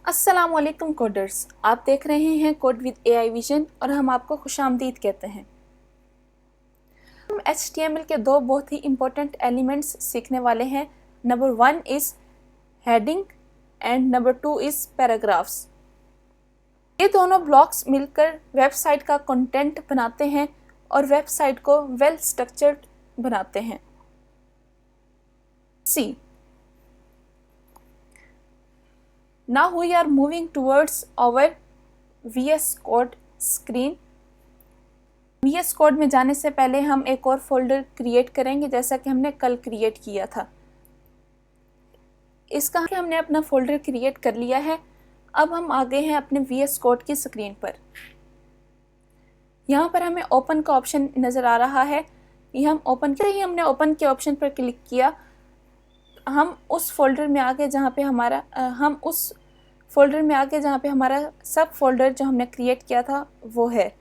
अस्सलामुअलैकुम कोडर्स, आप देख रहे हैं कोड विद एआई विजन और हम आपको खुशामदीद कहते हैं। हम HTML के दो बहुत ही इम्पोर्टेंट एलिमेंट्स सीखने वाले हैं। Number 1 is heading and number 2 is paragraphs. ये दोनों ब्लॉक्स मिलकर वेबसाइट का कंटेंट बनाते हैं और वेबसाइट को वेल स्ट्रक्चर्ड बनाते हैं। सी Now we are moving towards our VS Code screen। VS Code में जाने से पहले हम एक और फोल्डर क्रिएट करेंगे जैसा कि हमने कल क्रिएट किया था। इसका हमने अपना फोल्डर क्रिएट कर लिया है। अब हम आ गए हैं अपने VS Code की स्क्रीन पर। यहाँ पर हमें ओपन का ऑप्शन नज़र आ रहा है। ये हम ओपन के ही हमने ओपन के ऑप्शन पर क्लिक किया। हम उस फोल्डर में आगे जहाँ पे हमारा सब फोल्डर जो हमने क्रिएट किया था वो है।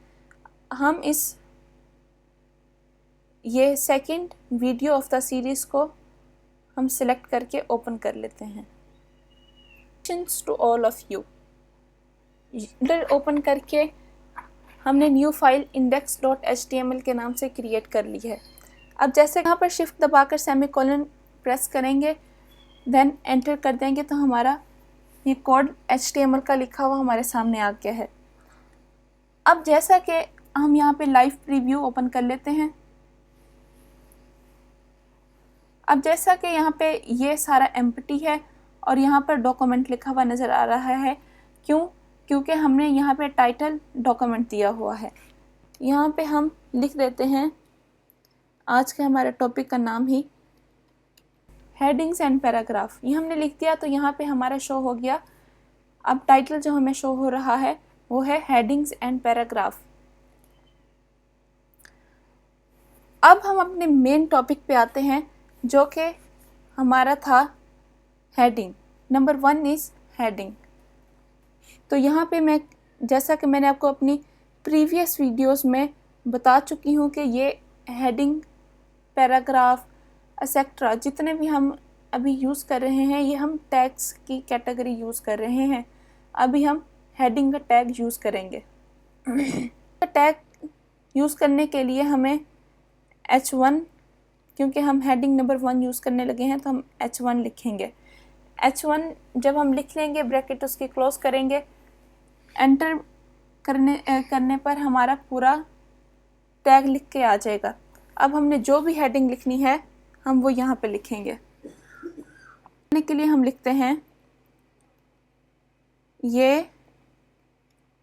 हम ये second video of the series को हम सिलेक्ट करके ओपन कर लेते हैं। To all of you open करके हमने न्यू फाइल index.html के नाम से क्रिएट कर ली है। अब जैसे यहाँ पर शिफ्ट दबाकर सेमीकोलन प्रेस करेंगे देन एंटर कर देंगे तो हमारा ये कोड HTML का लिखा हुआ हमारे सामने आ गया है। अब जैसा कि हम यहाँ पे लाइव प्रीव्यू ओपन कर लेते हैं। अब जैसा कि यहाँ पे ये सारा एम्प्टी है और यहाँ पर डॉक्यूमेंट लिखा हुआ नज़र आ रहा है। क्योंकि हमने यहाँ पे टाइटल डॉक्यूमेंट दिया हुआ है। यहाँ पे हम लिख देते हैं आज के हमारे टॉपिक का नाम ही हेडिंग्स एंड पैराग्राफ। ये हमने लिख दिया तो यहाँ पे हमारा शो हो गया। अब टाइटल जो हमें शो हो रहा है वो है हेडिंग्स एंड पैराग्राफ। अब हम अपने मेन टॉपिक पे आते हैं जो कि हमारा था हेडिंग। Number 1 is heading. तो यहाँ पे मैं जैसा कि मैंने आपको अपनी प्रीवियस वीडियोस में बता चुकी हूँ कि ये हेडिंग, पैराग्राफ एक्सेट्रा जितने भी हम अभी यूज़ कर रहे हैं ये हम टैग्स की कैटेगरी यूज़ कर रहे हैं। अभी हम हेडिंग का टैग यूज़ करेंगे। टैग यूज़ करने के लिए हमें H1, क्योंकि हम हेडिंग नंबर 1 यूज़ करने लगे हैं तो हम H1 लिखेंगे। H1 जब हम लिख लेंगे ब्रैकेट उसकी क्लोज करेंगे, एंटर करने पर हमारा पूरा टैग लिख के आ जाएगा। अब हमने जो भी हेडिंग लिखनी है हम वो यहाँ पे लिखेंगे। लिखने के लिए हम लिखते हैं ये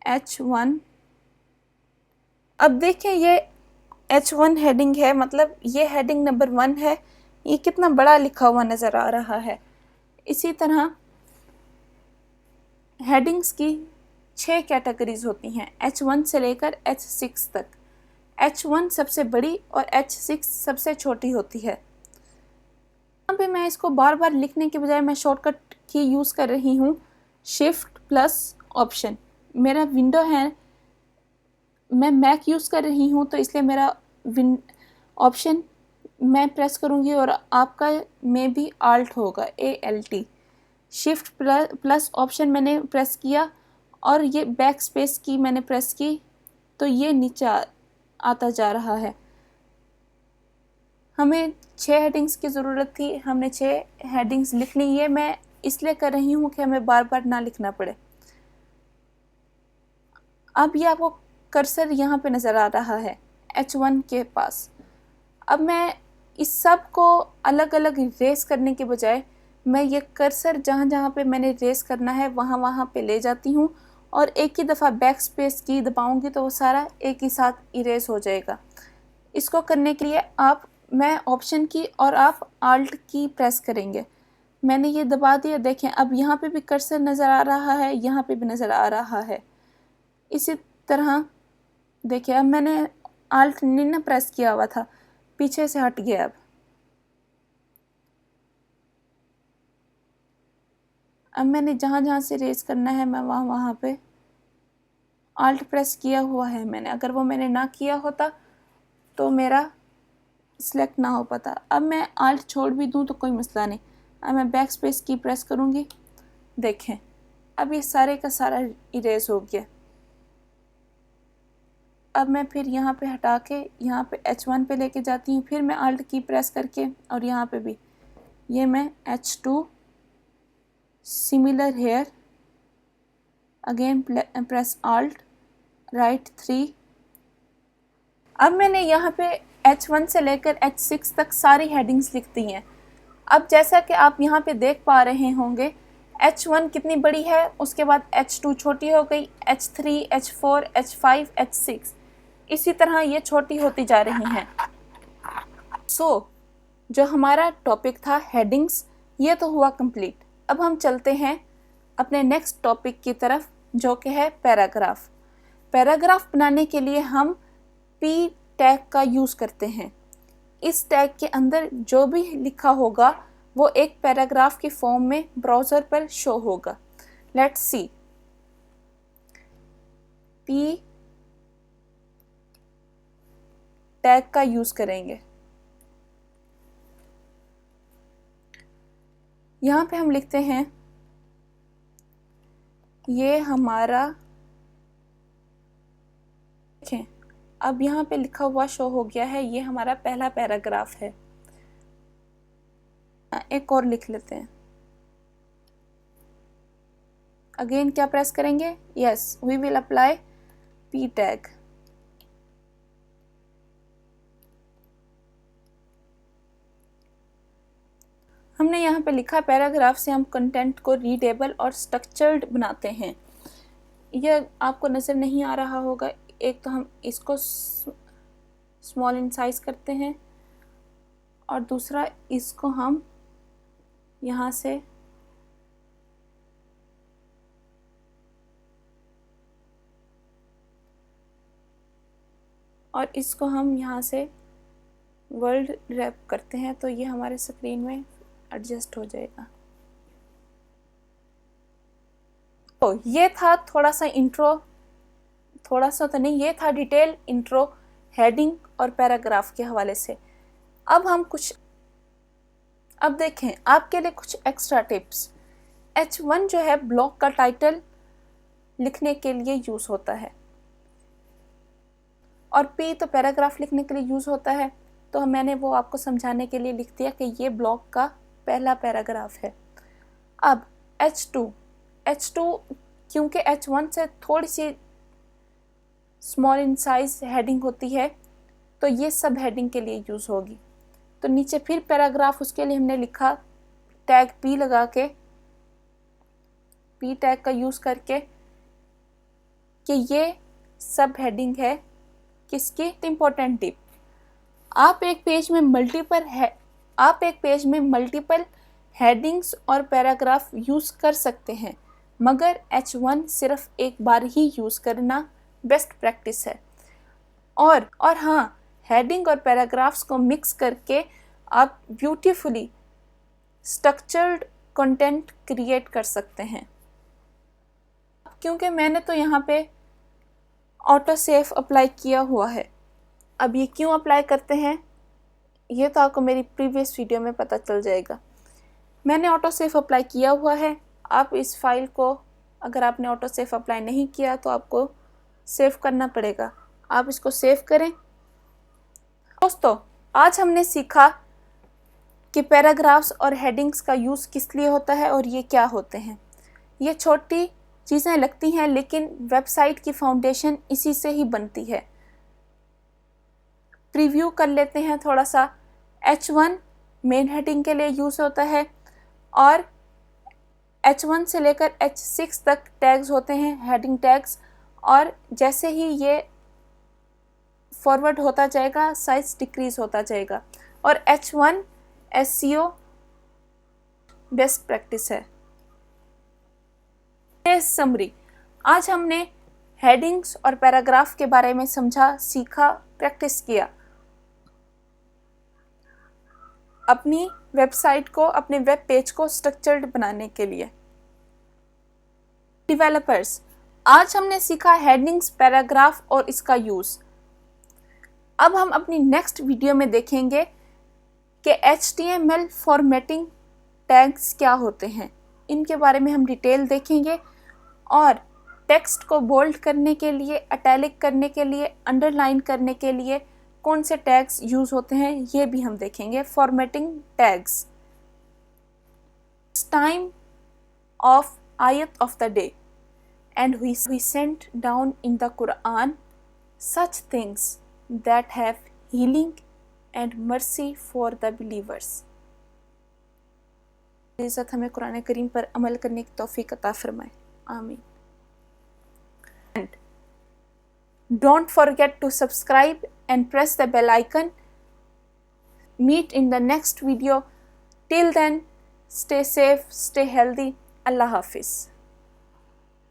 H1। अब देखें ये H1 हेडिंग है, मतलब ये हेडिंग नंबर 1 है। ये कितना बड़ा लिखा हुआ नज़र आ रहा है। इसी तरह हेडिंग्स की 6 कैटेगरीज होती हैं H1 से लेकर H6 तक। H1 सबसे बड़ी और H6 सबसे छोटी होती है। यहाँ पे मैं इसको बार बार लिखने के बजाय मैं शॉर्टकट की यूज़ कर रही हूँ शिफ्ट प्लस ऑप्शन। मेरा विंडो है, मैं मैक यूज़ कर रही हूँ तो इसलिए मेरा ऑप्शन मैं प्रेस करूँगी और आपका में भी आल्ट होगा ALT। शिफ्ट प्लस ऑप्शन मैंने प्रेस किया और ये बैक स्पेस की मैंने प्रेस की तो ये नीचे आता जा रहा है। हमें 6 हेडिंग्स की ज़रूरत थी, हमने 6 हेडिंग्स लिख ली। ये मैं इसलिए कर रही हूँ कि हमें बार बार ना लिखना पड़े। अब ये आपको कर्सर यहाँ पे नज़र आ रहा है H1 के पास। अब मैं इस सब को अलग अलग रेस करने के बजाय मैं ये कर्सर जहाँ जहाँ पे मैंने रेस करना है वहाँ पे ले जाती हूँ और एक ही दफ़ा बैक स्पेस की दबाऊँगी तो वो सारा एक ही साथ इरेज हो जाएगा। इसको करने के लिए मैं ऑप्शन की और आप आल्ट की प्रेस करेंगे। मैंने ये दबा दिया। देखें अब यहाँ पे भी कर्सर नज़र आ रहा है, यहाँ पे भी नज़र आ रहा है। इसी तरह देखिए अब मैंने आल्ट नहीं ना प्रेस किया हुआ था, पीछे से हट गया। अब मैंने जहाँ जहाँ से रेस करना है मैं वहाँ पे आल्ट प्रेस किया हुआ है मैंने। अगर वो मैंने ना किया होता तो मेरा सिलेक्ट ना हो पाता। अब मैं आल्ट छोड़ भी दूँ तो कोई मसला नहीं। अब मैं बैक स्पेस की प्रेस करूँगी। देखें अब ये सारे का सारा इरेज हो गया। अब मैं फिर यहाँ पे हटा के यहाँ पे H1 पे लेके जाती हूँ, फिर मैं Alt की प्रेस करके, और यहाँ पे भी ये मैं H2 similar here, again press Alt right 3। अब मैंने यहाँ पे H1 से लेकर H6 तक सारी हेडिंग्स लिख दी हैं। अब जैसा कि आप यहाँ पे देख पा रहे होंगे, H1 कितनी बड़ी है, उसके बाद H2 छोटी हो गई, H3, H4, H5, H6, इसी तरह ये छोटी होती जा रही हैं। जो हमारा टॉपिक था हेडिंग्स, ये तो हुआ कंप्लीट। अब हम चलते हैं अपने नेक्स्ट टॉपिक की तरफ, जो कि है पैराग्राफ। पैराग्राफ बनाने के लिए हम P टैग का यूज़ करते हैं। इस टैग के अंदर जो भी लिखा होगा वो एक पैराग्राफ की फॉर्म में ब्राउज़र पर शो होगा। लेट्स सी, P टैग का यूज़ करेंगे। यहाँ पे हम लिखते हैं ये हमारा, देखें अब यहाँ पे लिखा हुआ शो हो गया है, ये हमारा पहला पैराग्राफ है। एक और लिख लेते हैं। अगेन क्या प्रेस करेंगे? Yes, we will apply P tag. हमने यहाँ पे लिखा पैराग्राफ से हम कंटेंट को रीडेबल और स्ट्रक्चर्ड बनाते हैं। यह आपको नज़र नहीं आ रहा होगा। एक तो हम इसको स्मॉल इन साइज करते हैं, और दूसरा इसको हम यहाँ से और इसको हम यहाँ से वर्ल्ड रैप करते हैं, तो ये हमारे स्क्रीन में एडजस्ट हो जाएगा। तो ये था थोड़ा सा इंट्रो, थोड़ा सा तो नहीं, ये था डिटेल इंट्रो हेडिंग और पैराग्राफ के हवाले से। अब देखें आपके लिए कुछ एक्स्ट्रा टिप्स। H1 जो है ब्लॉग का टाइटल लिखने के लिए यूज़ होता है, और P तो पैराग्राफ लिखने के लिए यूज़ होता है। तो मैंने वो आपको समझाने के लिए लिख दिया कि ये ब्लॉग का पहला पैराग्राफ है। अब H2 क्योंकि H1 से थोड़ी C small in size heading होती है, तो ये सब हेडिंग के लिए यूज़ होगी। तो नीचे फिर पैराग्राफ, उसके लिए हमने लिखा टैग P लगा के, P टैग का यूज़ करके, कि ये सब हेडिंग है किसकी? इम्पोर्टेंट टिप, आप एक पेज में मल्टीपल हेडिंग्स और पैराग्राफ यूज़ कर सकते हैं, मगर H1 सिर्फ एक बार ही यूज़ करना बेस्ट प्रैक्टिस है। और हाँ, हेडिंग और पैराग्राफ्स को मिक्स करके आप ब्यूटीफुली स्ट्रक्चर्ड कंटेंट क्रिएट कर सकते हैं। क्योंकि मैंने तो यहाँ पे ऑटो सेव अप्लाई किया हुआ है। अब ये क्यों अप्लाई करते हैं ये तो आपको मेरी प्रीवियस वीडियो में पता चल जाएगा। मैंने ऑटो सेव अप्लाई किया हुआ है। आप इस फाइल को, अगर आपने ऑटो सेव अप्लाई नहीं किया तो आपको सेव करना पड़ेगा। आप इसको सेव करें। दोस्तों, आज हमने सीखा कि पैराग्राफ्स और हेडिंग्स का यूज़ किस लिए होता है और ये क्या होते हैं। ये छोटी चीज़ें लगती हैं, लेकिन वेबसाइट की फाउंडेशन इसी से ही बनती है। प्रीव्यू कर लेते हैं थोड़ा सा। H1 मेन हेडिंग के लिए यूज़ होता है, और H1 से लेकर H6 तक टैग्स होते हैं, हेडिंग टैग्स, और जैसे ही ये फॉरवर्ड होता जाएगा साइज डिक्रीज होता जाएगा। और H1 SEO बेस्ट प्रैक्टिस है। समरी, आज हमने हेडिंग्स और पैराग्राफ के बारे में समझा, सीखा, प्रैक्टिस किया। अपनी वेबसाइट को, अपने वेब पेज को स्ट्रक्चर्ड बनाने के लिए। डेवलपर्स, आज हमने सीखा हेडिंग्स, पैराग्राफ और इसका यूज़। अब हम अपनी नेक्स्ट वीडियो में देखेंगे कि HTML फॉर्मेटिंग टैग्स क्या होते हैं। इनके बारे में हम डिटेल देखेंगे। और टेक्स्ट को बोल्ड करने के लिए, इटैलिक करने के लिए, अंडरलाइन करने के लिए कौन से टैग्स यूज़ होते हैं ये भी हम देखेंगे। Formatting tags. टाइम ऑफ आयत of the day and we sent down in the Quran such things that have healing and mercy for the believers। इज़्ज़त हमें कुरान करीम पर अमल करने की तौफीक अता फरमाए, आमीन। And don't forget to subscribe and press the bell icon। Meet in the next video। Till then, stay safe, stay healthy। Allah Hafiz।